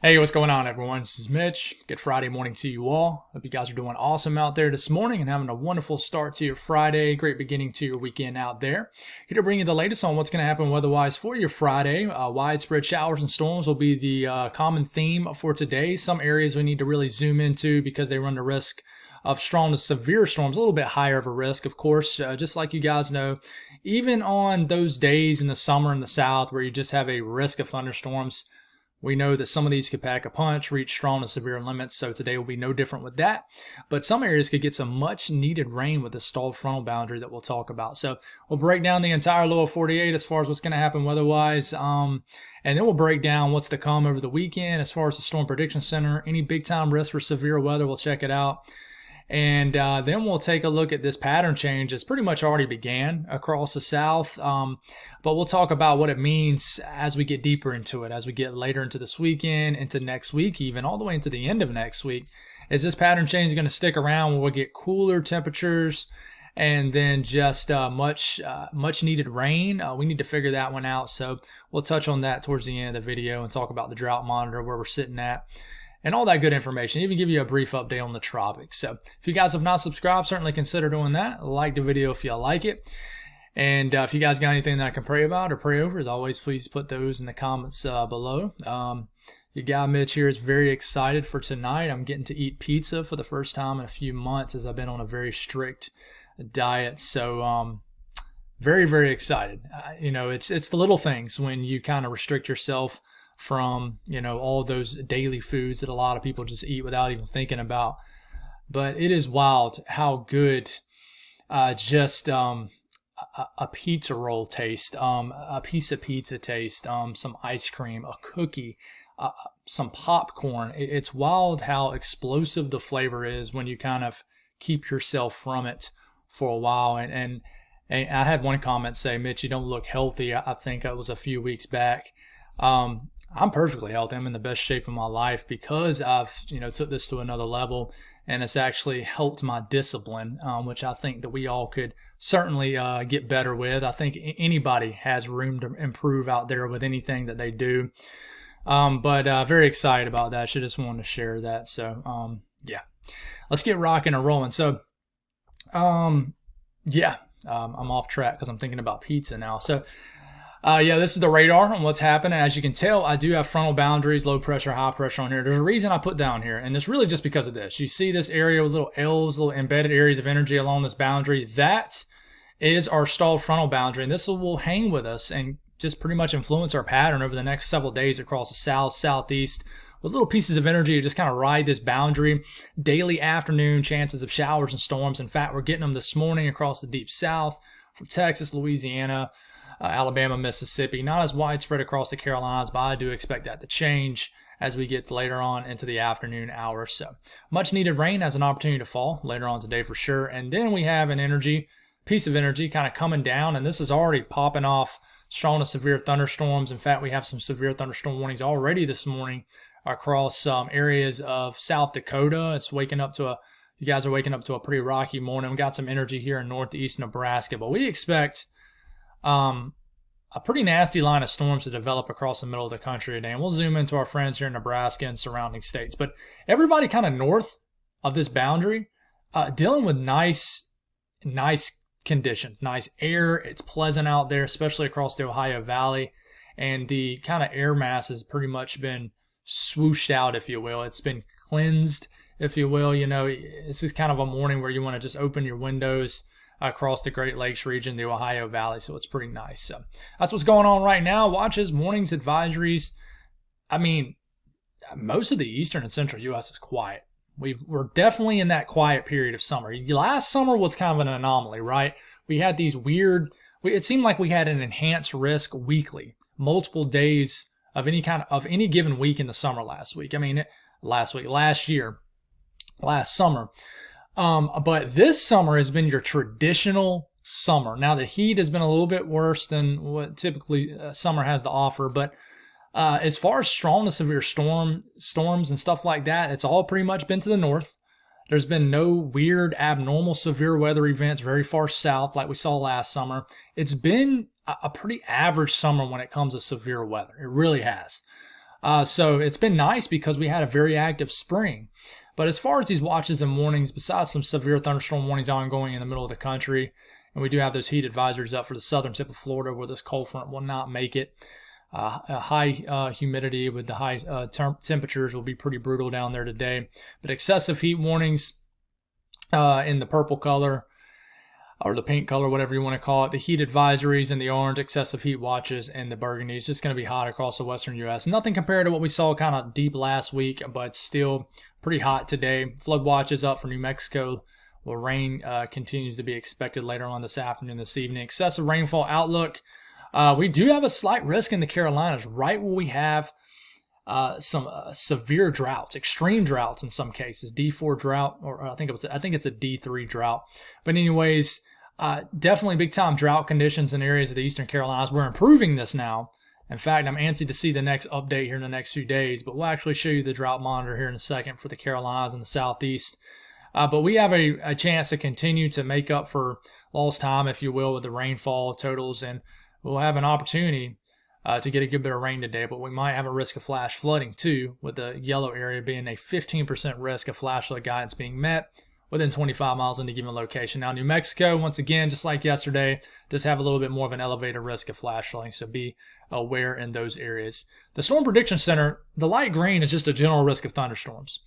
Hey, what's going on, everyone? This is Mitch. Good Friday morning to you all. Hope you guys are doing awesome out there this morning and having a wonderful start to your Friday. Great beginning to your weekend out there. Here to bring you the latest on what's going to happen weather-wise for your Friday. Widespread showers and storms will be the common theme for today. Some areas we need to really zoom into because they run the risk of strong to severe storms, a little bit higher of a risk, of course. Just like you guys know, even on those days in the summer in the south where you just have a risk of thunderstorms, we know that some of these could pack a punch, reach strong to severe limits, so today will be no different with that. But some areas could get some much needed rain with the stalled frontal boundary that we'll talk about. So we'll break down the entire lower 48 as far as what's going to happen weather-wise. And then we'll break down what's to come over the weekend as far as the Storm Prediction Center. Any big-time risk for severe weather, we'll check it out. And then we'll take a look at this pattern change that's pretty much already began across the South. But we'll talk about what it means as we get deeper into it, as we get later into this weekend, into next week, even all the way into the end of next week. Is this pattern change going to stick around where we'll get cooler temperatures and then just much needed rain? We need to figure that one out. So we'll touch on that towards the end of the video and talk about the drought monitor, where we're sitting at, and all that good information. Even give you a brief update on the tropics. So if you guys have not subscribed, certainly consider doing that. Like the video if you like it. And if you guys got anything that I can pray about or pray over, as always, please put those in the comments below. Your guy Mitch here is very excited for tonight. I'm getting to eat pizza for the first time in a few months, as I've been on a very strict diet. So very, very excited. It's the little things when you kind of restrict yourself from, all those daily foods that a lot of people just eat without even thinking about. But it is wild how good just a pizza roll taste, a piece of pizza taste, some ice cream, a cookie, some popcorn. It's wild how explosive the flavor is when you kind of keep yourself from it for a while. And I had one comment say, Mitch, you don't look healthy. I think it was a few weeks back. I'm perfectly healthy. I'm in the best shape of my life because I've, took this to another level, and it's actually helped my discipline, which I think that we all could certainly get better with. I think anybody has room to improve out there with anything that they do. But very excited about that. I just wanted to share that. So, yeah, let's get rocking and rolling. So, I'm off track because I'm thinking about pizza now. So, this is the radar on what's happening. As you can tell, I do have frontal boundaries, low pressure, high pressure on here. There's a reason I put down here, and it's really just because of this. You see this area with little L's, little embedded areas of energy along this boundary. That is our stalled frontal boundary, and this will hang with us and just pretty much influence our pattern over the next several days across the south, southeast, with little pieces of energy to just kind of ride this boundary. Daily afternoon chances of showers and storms. In fact, we're getting them this morning across the deep south from Texas, Louisiana, Alabama, Mississippi. Not as widespread across the Carolinas, but I do expect that to change as we get later on into the afternoon hours. So much needed rain has an opportunity to fall later on today for sure. And then we have an piece of energy kind of coming down, and this is already popping off strong to severe thunderstorms. In fact, we have some severe thunderstorm warnings already this morning across some areas of South Dakota. You guys are waking up to a pretty rocky morning. We got some energy here in northeast Nebraska, but we expect a pretty nasty line of storms to develop across the middle of the country today. And we'll zoom into our friends here in Nebraska and surrounding states. But everybody kind of north of this boundary, dealing with nice conditions, nice air. It's pleasant out there, especially across the Ohio Valley. And the kind of air mass has pretty much been swooshed out, if you will. It's been cleansed, if you will. This is kind of a morning where you want to just open your windows across the Great Lakes region, the Ohio Valley, so it's pretty nice. So that's what's going on right now. Watches, mornings, advisories. I mean, most of the eastern and central U.S. is quiet. We're definitely in that quiet period of summer. Last summer was kind of an anomaly, right? We had these it seemed like we had an enhanced risk weekly, multiple days of any given week in the summer last summer. But this summer has been your traditional summer. Now, the heat has been a little bit worse than what typically summer has to offer. But as far as strong to severe storms and stuff like that, it's all pretty much been to the north. There's been no weird, abnormal, severe weather events very far south like we saw last summer. It's been a pretty average summer when it comes to severe weather. It really has. So it's been nice because we had a very active spring. But as far as these watches and warnings, besides some severe thunderstorm warnings ongoing in the middle of the country, and we do have those heat advisories up for the southern tip of Florida where this cold front will not make it. High humidity with the high temperatures will be pretty brutal down there today. But excessive heat warnings in the purple color or the pink color, whatever you want to call it. The heat advisories in the orange, excessive heat watches, and the burgundy. It's just going to be hot across the western U.S. Nothing compared to what we saw kind of deep last week, but still pretty hot today. Flood watches up for New Mexico. Well, rain continues to be expected later on this afternoon, this evening. Excessive rainfall outlook. We do have a slight risk in the Carolinas, right where we have some severe droughts, extreme droughts in some cases. D4 drought, or I think it's a D3 drought. But anyways, definitely big time drought conditions in areas of the Eastern Carolinas. We're improving this now. In fact, I'm antsy to see the next update here in the next few days. But we'll actually show you the drought monitor here in a second for the Carolinas and the Southeast. But we have a chance to continue to make up for lost time, if you will, with the rainfall totals, and we'll have an opportunity to get a good bit of rain today, but we might have a risk of flash flooding too, with the yellow area being a 15% risk of flash flood guidance being met within 25 miles in a given location. Now, New Mexico, once again, just like yesterday, does have a little bit more of an elevated risk of flash flooding, so be aware in those areas. The Storm Prediction Center, the light green is just a general risk of thunderstorms.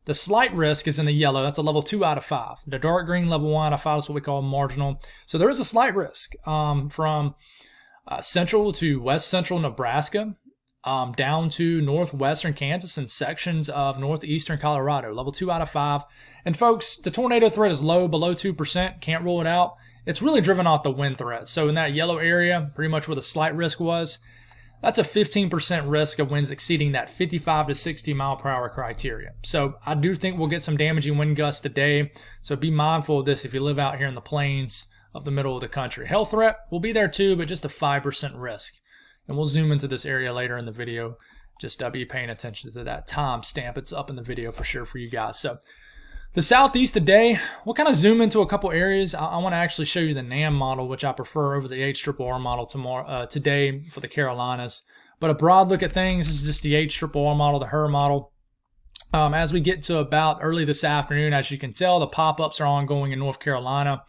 The slight risk is in the yellow. That's a level 2 out of 5. The dark green, level 1 out of 5, is what we call marginal. So there is a slight risk from central to west central Nebraska, down to northwestern Kansas and sections of northeastern Colorado, level 2 out of 5. And folks, the tornado threat is low, below 2%. Can't rule it out. It's really driven off the wind threat. So in that yellow area, pretty much where the slight risk was, that's a 15% risk of winds exceeding that 55 to 60 mile per hour criteria. So I do think we'll get some damaging wind gusts today. So be mindful of this if you live out here in the plains of the middle of the country. Hail threat will be there too, but just a 5% risk. And we'll zoom into this area later in the video. Just be paying attention to that time stamp. It's up in the video for sure for you guys. So the Southeast today, we'll kind of zoom into a couple areas. I want to actually show you the NAM model, which I prefer over the HRRR model today for the Carolinas. But a broad look at things, this is just the HRRR model, the HRRR model. As we get to about early this afternoon, as you can tell, the pop-ups are ongoing in North Carolina.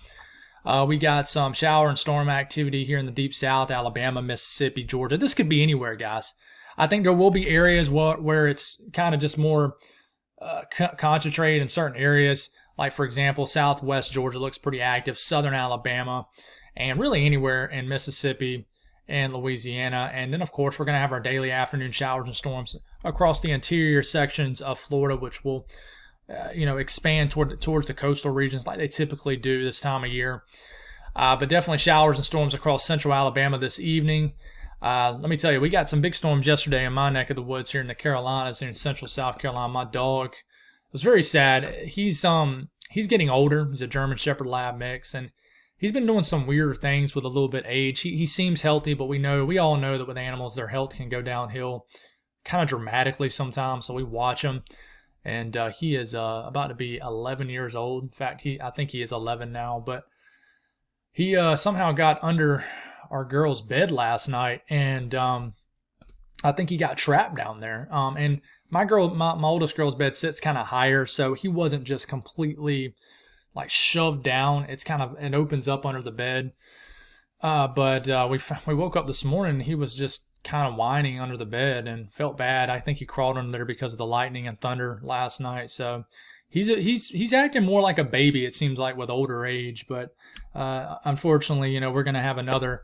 We got some shower and storm activity here in the deep south, Alabama, Mississippi, Georgia. This could be anywhere, guys. I think there will be areas where it's kind of just more concentrated in certain areas. Like, for example, southwest Georgia looks pretty active, southern Alabama, and really anywhere in Mississippi and Louisiana. And then, of course, we're going to have our daily afternoon showers and storms across the interior sections of Florida, which will expand towards the coastal regions like they typically do this time of year. But definitely showers and storms across central Alabama this evening. Let me tell you, we got some big storms yesterday in my neck of the woods here in the Carolinas and in central South Carolina. My dog was very sad. He's getting older. He's a German Shepherd Lab mix, and he's been doing some weird things with a little bit age. He seems healthy, but we all know that with animals, their health can go downhill kind of dramatically sometimes. So we watch him. And he is about to be 11 years old. In fact, I think he is 11 now. But he somehow got under our girl's bed last night, and I think he got trapped down there. And my oldest girl's bed sits kind of higher, so he wasn't just completely like shoved down. It opens up under the bed. But we woke up this morning, and he was just kind of whining under the bed and felt bad. I think he crawled under there because of the lightning and thunder last night. So he's acting more like a baby, it seems like, with older age. But unfortunately, we're going to have another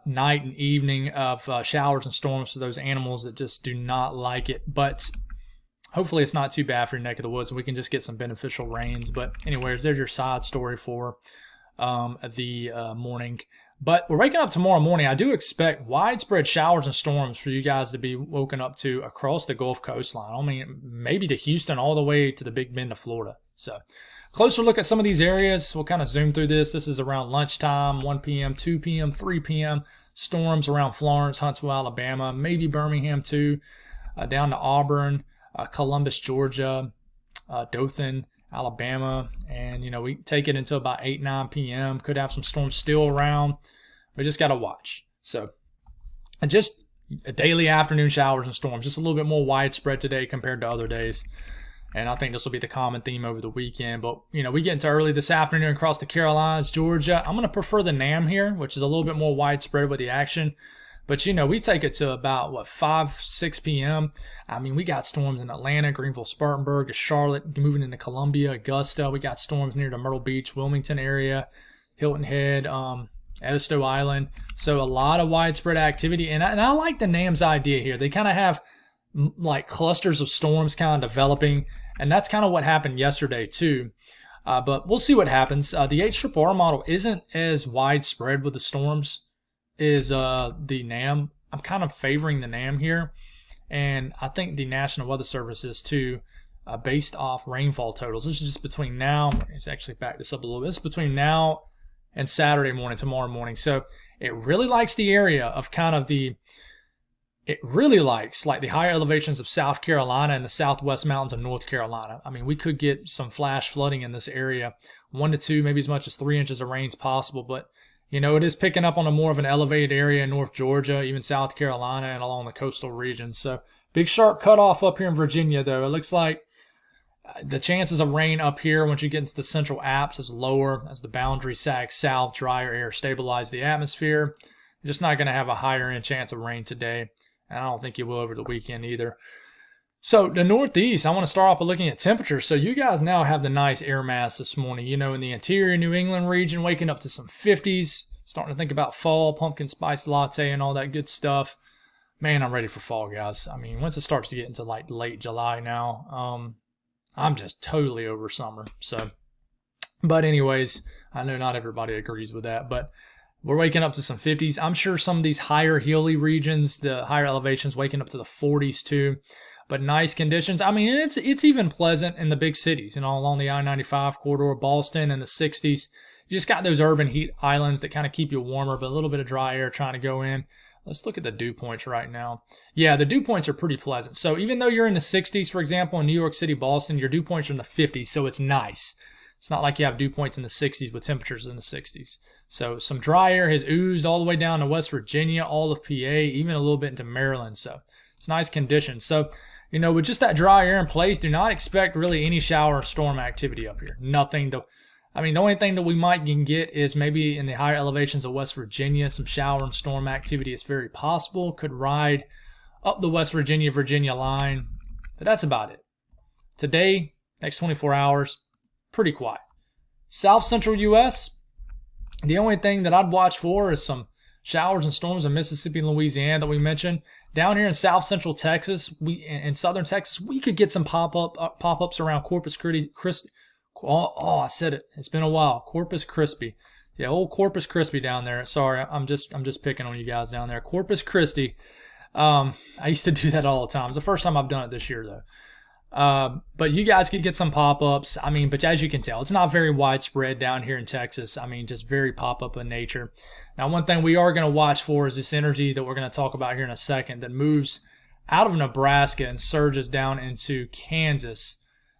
night and evening of showers and storms for those animals that just do not like it. But hopefully it's not too bad for your neck of the woods, and we can just get some beneficial rains. But anyways, there's your side story for the morning. But we're waking up tomorrow morning. I do expect widespread showers and storms for you guys to be woken up to across the Gulf coastline. I mean, maybe to Houston all the way to the Big Bend of Florida. So closer look at some of these areas. We'll kind of zoom through this. This is around lunchtime, 1 p.m., 2 p.m., 3 p.m. Storms around Florence, Huntsville, Alabama, maybe Birmingham too, down to Auburn, Columbus, Georgia, Dothan, Alabama, and we take it until about 8, 9 p.m. Could have some storms still around. We just got to watch. So just daily afternoon showers and storms, just a little bit more widespread today compared to other days. And I think this will be the common theme over the weekend. But, we get into early this afternoon across the Carolinas, Georgia. I'm going to prefer the NAM here, which is a little bit more widespread with the action. But, we take it to about, 5, 6 p.m. I mean, we got storms in Atlanta, Greenville, Spartanburg, to Charlotte, moving into Columbia, Augusta. We got storms near the Myrtle Beach, Wilmington area, Hilton Head, Edisto Island. So a lot of widespread activity. And I like the NAM's idea here. They kind of have like clusters of storms kind of developing. And that's kind of what happened yesterday too. But we'll see what happens. The HRRR model isn't as widespread with the storms as the NAM. I'm kind of favoring the NAM here. And I think the National Weather Service is too, based off rainfall totals. This is just between now. Let's actually back this up a little bit. This is between now and Saturday morning, tomorrow morning. So it really likes the area of it really likes like the higher elevations of South Carolina and the southwest mountains of North Carolina. I mean, we could get some flash flooding in this area, 1 to 2, maybe as much as 3 inches of rain is possible. But, it is picking up on a more of an elevated area in North Georgia, even South Carolina and along the coastal regions. So big sharp cutoff up here in Virginia, though. It looks like the chances of rain up here once you get into the central Alps is lower as the boundary sags south, drier air stabilize the atmosphere. You're just not going to have a higher end chance of rain today. And I don't think you will over the weekend either. So the Northeast, I want to start off by looking at temperatures. So you guys now have the nice air mass this morning. In the interior New England region, waking up to some 50s, starting to think about fall, pumpkin spice latte and all that good stuff. Man, I'm ready for fall, guys. I mean, once it starts to get into like late July now, I'm just totally over summer. So, but anyways, I know not everybody agrees with that, but we're waking up to some 50s. I'm sure some of these higher hilly regions, the higher elevations, waking up to the 40s too. But nice conditions. I mean, it's even pleasant in the big cities, along the I-95 corridor, Boston in the 60s. You just got those urban heat islands that kind of keep you warmer, but a little bit of dry air trying to go in. Let's look at the dew points right now. Yeah, the dew points are pretty pleasant. So even though you're in the 60s, for example, in New York City, Boston, your dew points are in the 50s, so it's nice. It's not like you have dew points in the 60s with temperatures in the 60s. So some dry air has oozed all the way down to West Virginia, all of PA, even a little bit into Maryland. So it's nice conditions. So, with just that dry air in place, do not expect really any shower or storm activity up here. Nothing. The only thing that we might get is maybe in the higher elevations of West Virginia, some shower and storm activity is very possible. Could ride up the West Virginia line. But that's about it. Today, next 24 hours, pretty quiet. South Central U.S., the only thing that I'd watch for is some showers and storms in Mississippi and Louisiana that we mentioned. Down here in South Central Texas, in Southern Texas, we could get some pop-ups around Corpus Christi. I said it. It's been a while. Corpus Christi. Yeah, old Corpus Christi down there. Sorry, I'm just picking on you guys down there. Corpus Christi. I used to do that all the time. It's the first time I've done it this year, though. But you guys could get some pop-ups. But as you can tell, it's not very widespread down here in Texas. Just very pop-up in nature. Now, one thing we are going to watch for is this energy that we're going to talk about here in a second that moves out of Nebraska and surges down into Kansas.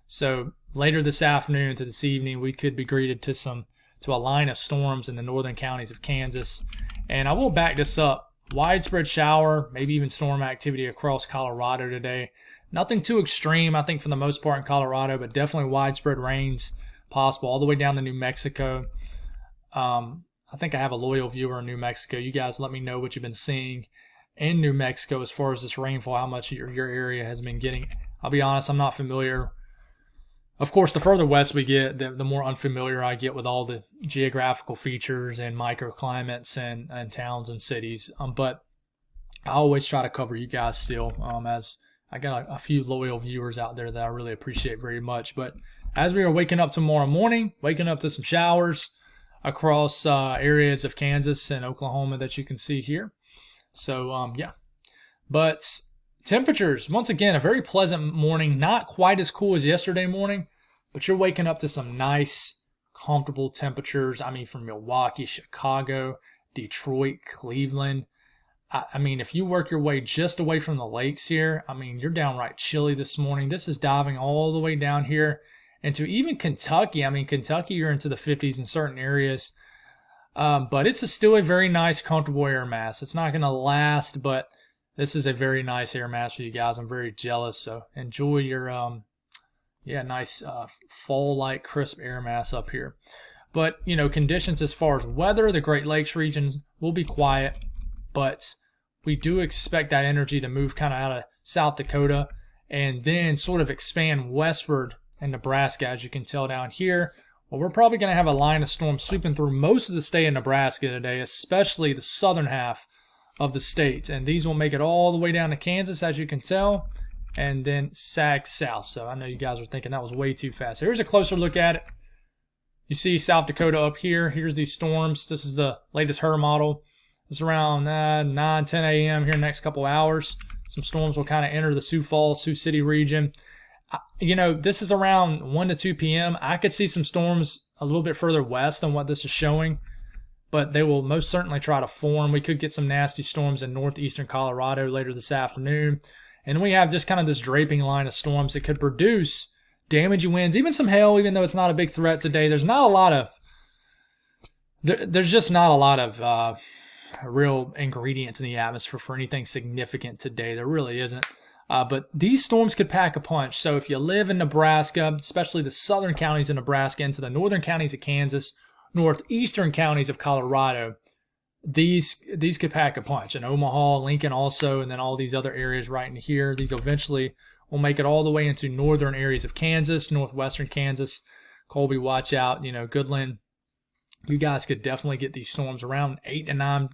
So later this afternoon to this evening, we could be greeted to a line of storms in the northern counties of Kansas. And I will back this up. Widespread shower, maybe even storm activity across Colorado today. Nothing too extreme, I think, for the most part in Colorado, but definitely widespread rains possible all the way down to New Mexico. I think I have a loyal viewer in New Mexico. You guys let me know what you've been seeing in New Mexico as far as this rainfall, how much your area has been getting. I'll be honest, I'm not familiar. Of course, the further west we get, the more unfamiliar I get with all the geographical features and microclimates and towns and cities. But I always try to cover you guys still, as I got a few loyal viewers out there that I really appreciate very much. But as we are waking up tomorrow morning, waking up to some showers across areas of Kansas and Oklahoma that you can see here. So, yeah. But temperatures, once again, a very pleasant morning. Not quite as cool as yesterday morning, but you're waking up to some nice, comfortable temperatures. From Milwaukee, Chicago, Detroit, Cleveland. If you work your way just away from the lakes here, you're downright chilly this morning. This is diving all the way down here into even Kentucky. Kentucky, you're into the 50s in certain areas. But it's still a very nice, comfortable air mass. It's not going to last, but This is a very nice air mass for you guys. I'm very jealous. So enjoy your nice fall-like crisp air mass up here. But, conditions as far as weather, the Great Lakes region will be quiet, but we do expect that energy to move kind of out of South Dakota and then sort of expand westward in Nebraska, as you can tell down here. Well, we're probably going to have a line of storms sweeping through most of the state of Nebraska today, especially the southern half of the state. And these will make it all the way down to Kansas, as you can tell, and then sag south. So I know you guys are thinking that was way too fast. Here's a closer look at it. You see South Dakota up here. Here's these storms. This is the latest HRRR model. It's around 9, 10 a.m. here in the next couple hours. Some storms will kind of enter the Sioux Falls, Sioux City region. This is around 1 to 2 p.m. I could see some storms a little bit further west than what this is showing, but they will most certainly try to form. We could get some nasty storms in northeastern Colorado later this afternoon. And we have just kind of this draping line of storms that could produce damaging winds, even some hail, even though it's not a big threat today. There's just not a lot of real ingredients in the atmosphere for anything significant today. There really isn't. But these storms could pack a punch. So if you live in Nebraska, especially the southern counties of Nebraska, into the northern counties of Kansas, northeastern counties of Colorado, these could pack a punch. And Omaha, Lincoln also, and then all these other areas right in here. These eventually will make it all the way into northern areas of Kansas, northwestern Kansas. Colby, watch out. Goodland, you guys could definitely get these storms around 8 to 9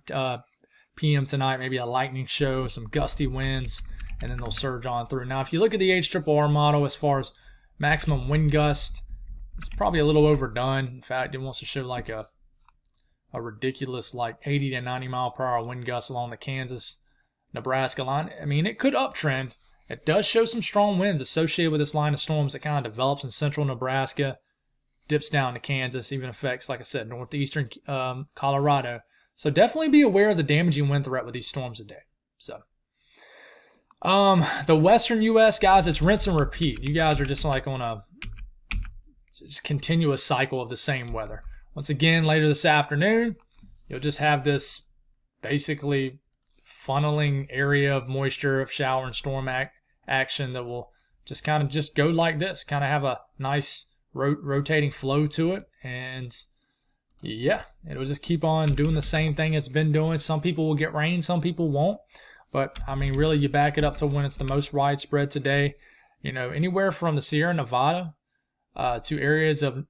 p.m. tonight. Maybe a lightning show, some gusty winds, and then they'll surge on through. Now, if you look at the HRRR model as far as maximum wind gust, it's probably a little overdone. In fact, it wants to show like a ridiculous 80 to 90 mile per hour wind gust along the Kansas-Nebraska line. I mean, it could uptrend. It does show some strong winds associated with this line of storms that kind of develops in central Nebraska, dips down to Kansas, even affects, like I said, northeastern Colorado. So definitely be aware of the damaging wind threat with these storms today. So, the western U.S., guys, it's rinse and repeat. You guys are just like on a continuous cycle of the same weather. Once again, later this afternoon, you'll just have this basically funneling area of moisture, of shower and storm action that will just kind of just go like this, kind of have a nice rotating flow to it. And yeah, it'll just keep on doing the same thing it's been doing. Some people will get rain, some people won't. But I mean, really, you back it up to when it's the most widespread today. Anywhere from the Sierra Nevada to areas of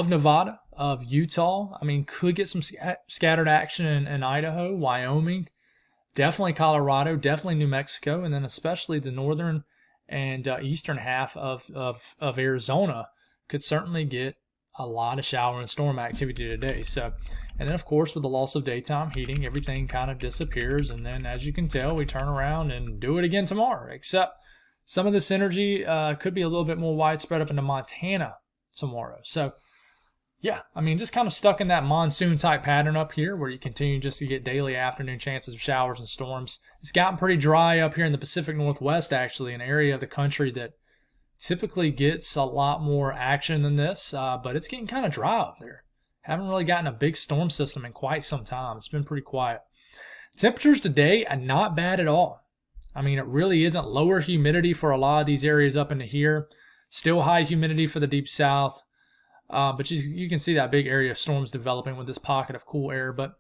Nevada, of Utah. I mean, could get some scattered action in Idaho, Wyoming, definitely Colorado, definitely New Mexico, and then especially the northern and eastern half of Arizona could certainly get a lot of shower and storm activity today. So, and then of course with the loss of daytime heating, everything kind of disappears, and then as you can tell, we turn around and do it again tomorrow. Except some of this energy could be a little bit more widespread up into Montana tomorrow. So yeah, I mean, just kind of stuck in that monsoon type pattern up here where you continue just to get daily afternoon chances of showers and storms. It's gotten pretty dry up here in the Pacific Northwest, actually, an area of the country that typically gets a lot more action than this, but it's getting kind of dry up there. Haven't really gotten a big storm system in quite some time. It's been pretty quiet. Temperatures today are not bad at all. I mean, it really isn't. Lower humidity for a lot of these areas up into here. Still high humidity for the deep south. But you can see that big area of storms developing with this pocket of cool air. But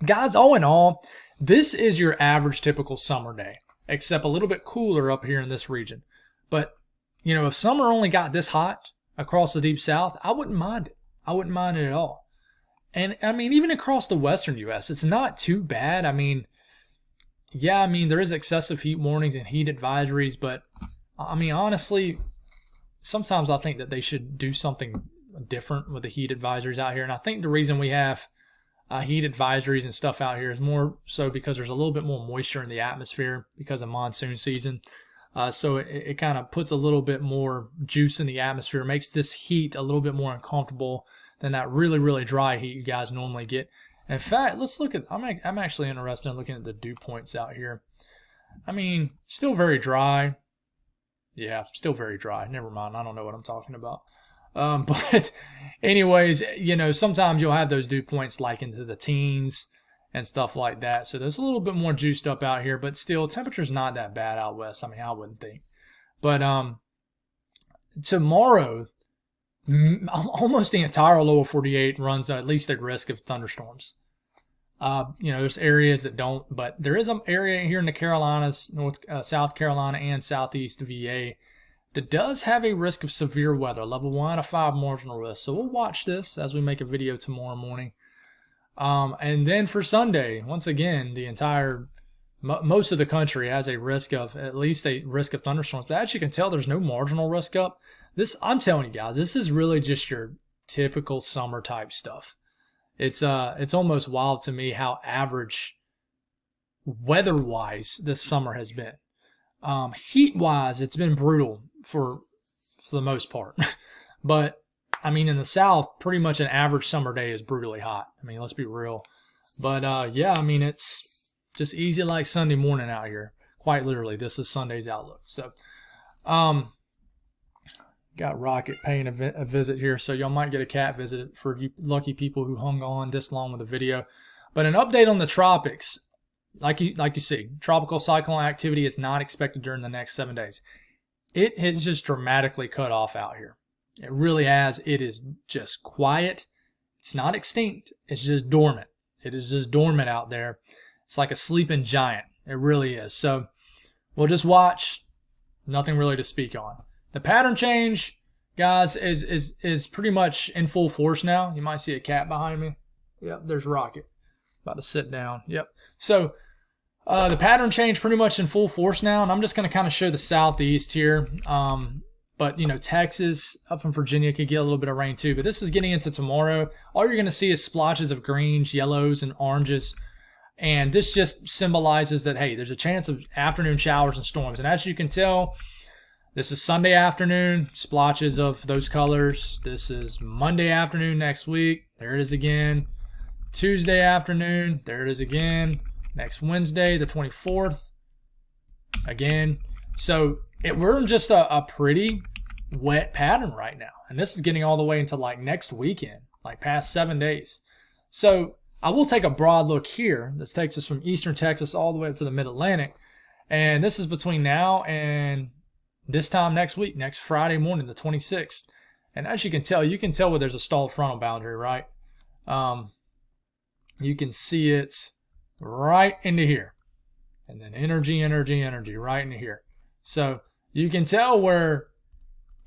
guys, all in all, this is your average typical summer day, except a little bit cooler up here in this region. But, if summer only got this hot across the deep south, I wouldn't mind it. I wouldn't mind it at all. And, I mean, even across the western U.S., it's not too bad. I mean, yeah, there is excessive heat warnings and heat advisories. But, I mean, honestly, sometimes I think that they should do something different with the heat advisories out here. And I think the reason we have heat advisories and stuff out here is more so because there's a little bit more moisture in the atmosphere because of monsoon season. So it kind of puts a little bit more juice in the atmosphere, makes this heat a little bit more uncomfortable than that really, really dry heat you guys normally get. In fact, let's look at, I'm actually interested in looking at the dew points out here. I mean, still very dry. Yeah, still very dry. Never mind. I don't know what I'm talking about. But anyways, sometimes you'll have those dew points like into the teens and stuff like that. So there's a little bit more juiced up out here, but still temperature's not that bad out west. I mean, I wouldn't think. But tomorrow, almost the entire lower 48 runs at least at risk of thunderstorms. There's areas that don't, but there is an area here in the Carolinas, South Carolina and Southeast VA that does have a risk of severe weather, level 1 out of 5 marginal risk. So we'll watch this as we make a video tomorrow morning. And then for Sunday, once again, most of the country has a risk of, at least a risk of thunderstorms. But as you can tell, there's no marginal risk up. I'm telling you guys, this is really just your typical summer type stuff. It's almost wild to me how average weather-wise this summer has been. Heat-wise, it's been brutal for the most part. But, I mean, in the South, pretty much an average summer day is brutally hot. I mean, let's be real. But, yeah, I mean, it's just easy like Sunday morning out here. Quite literally, this is Sunday's outlook. So, got Rocket paying a visit here, so y'all might get a cat visit for you lucky people who hung on this long with the video. But an update on the tropics. Like you see, tropical cyclone activity is not expected during the next 7 days. It has just dramatically cut off out here. It really has. It is just quiet. It's not extinct. It's just dormant. It is just dormant out there. It's like a sleeping giant. It really is. So we'll just watch. Nothing really to speak on. The pattern change, guys, is pretty much in full force now. You might see a cat behind me. Yep, there's Rocket. About to sit down. Yep. So the pattern change pretty much in full force now, and I'm just going to kind of show the southeast here. But, Texas, up in Virginia could get a little bit of rain too. But this is getting into tomorrow. All you're going to see is splotches of greens, yellows, and oranges. And this just symbolizes that, hey, there's a chance of afternoon showers and storms. And as you can tell, this is Sunday afternoon, splotches of those colors. This is Monday afternoon next week. There it is again. Tuesday afternoon, there it is again. Next Wednesday, the 24th, again. So we're in just a pretty wet pattern right now. And this is getting all the way into like next weekend, like past 7 days. So I will take a broad look here. This takes us from eastern Texas all the way up to the mid-Atlantic. And this is between now and this time next week, next Friday morning, the 26th. And as you can tell where there's a stalled frontal boundary, right? You can see it right into here. And then energy right into here. So you can tell where,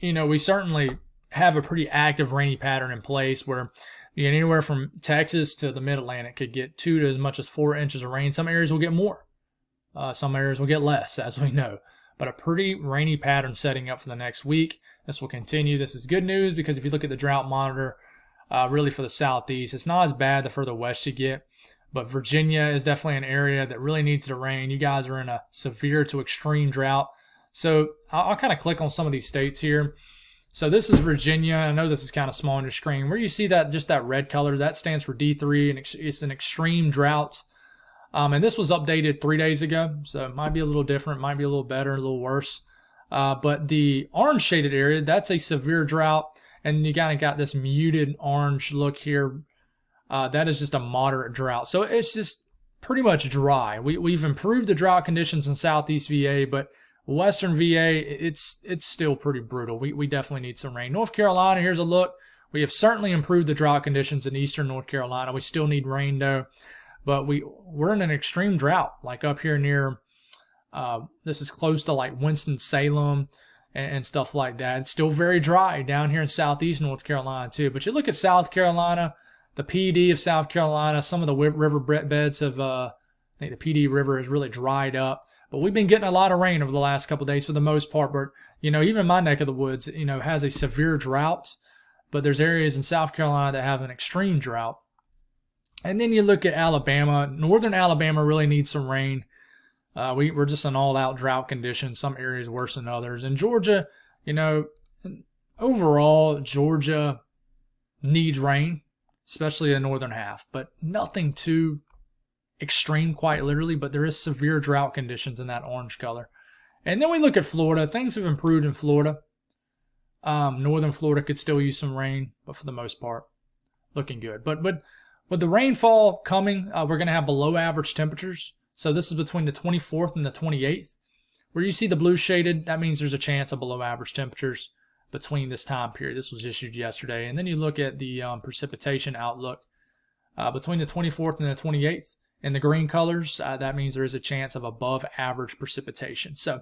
we certainly have a pretty active rainy pattern in place where anywhere from Texas to the mid-Atlantic could get 2 to as much as 4 inches of rain. Some areas will get more. Some areas will get less, as we know. But a pretty rainy pattern setting up for the next week. This will continue. This is good news because if you look at the drought monitor, really for the southeast, it's not as bad the further west you get. But Virginia is definitely an area that really needs the rain. You guys are in a severe to extreme drought. So I'll kind of click on some of these states here. So this is Virginia. I know this is kind of small on your screen. Where you see that, just that red color, that stands for D3, and it's an extreme drought. And this was updated 3 days ago, so it might be a little different, might be a little better, a little worse. But the orange shaded area, that's a severe drought, and you kind of got this muted orange look here. That is just a moderate drought. So it's just pretty much dry. We've improved the drought conditions in Southeast VA, but Western VA, it's still pretty brutal. We definitely need some rain. North Carolina, here's a look. We have certainly improved the drought conditions in eastern North Carolina. We still need rain though. But we're in an extreme drought, like up here near, this is close to like Winston-Salem and stuff like that. It's still very dry down here in southeast North Carolina too. But you look at South Carolina, the PD of South Carolina, some of the river beds have, I think the PD River has really dried up. But we've been getting a lot of rain over the last couple of days for the most part. But, even my neck of the woods, has a severe drought. But there's areas in South Carolina that have an extreme drought. And then you look at Alabama. Northern Alabama really needs some rain. We're just in all-out drought conditions. Some areas worse than others. And Georgia, overall, Georgia needs rain, especially the northern half. But nothing too extreme, quite literally. But there is severe drought conditions in that orange color. And then we look at Florida. Things have improved in Florida. Northern Florida could still use some rain, but for the most part, looking good. But With the rainfall coming, we're going to have below average temperatures. So this is between the 24th and the 28th. Where you see the blue shaded, that means there's a chance of below average temperatures between this time period. This was issued yesterday. And then you look at the precipitation outlook between the 24th and the 28th. In the green colors, that means there is a chance of above average precipitation. So,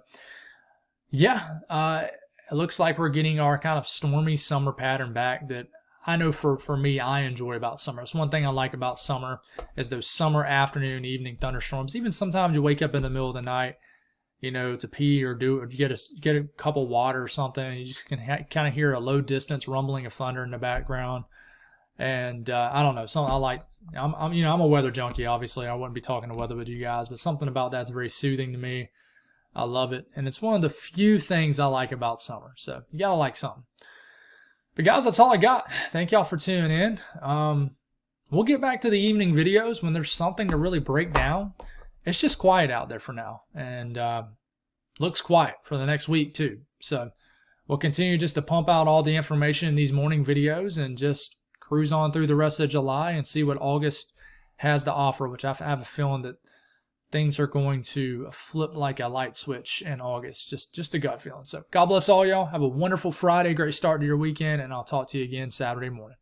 yeah, it looks like we're getting our kind of stormy summer pattern back that I know for me, I enjoy about summer. It's one thing I like about summer is those summer afternoon, evening thunderstorms. Even sometimes you wake up in the middle of the night, to pee or get a cup of water or something, and you just can kind of hear a low distance rumbling of thunder in the background. And I don't know, something I like. I'm a weather junkie. Obviously, I wouldn't be talking to weather with you guys, but something about that's very soothing to me. I love it, and it's one of the few things I like about summer. So you gotta like something. But guys, that's all I got. Thank y'all for tuning in. We'll get back to the evening videos when there's something to really break down. It's just quiet out there for now, and looks quiet for the next week too. So we'll continue just to pump out all the information in these morning videos and just cruise on through the rest of July and see what August has to offer, which I have a feeling that things are going to flip like a light switch in August. Just a gut feeling. So God bless all y'all. Have a wonderful Friday. Great start to your weekend, and I'll talk to you again Saturday morning.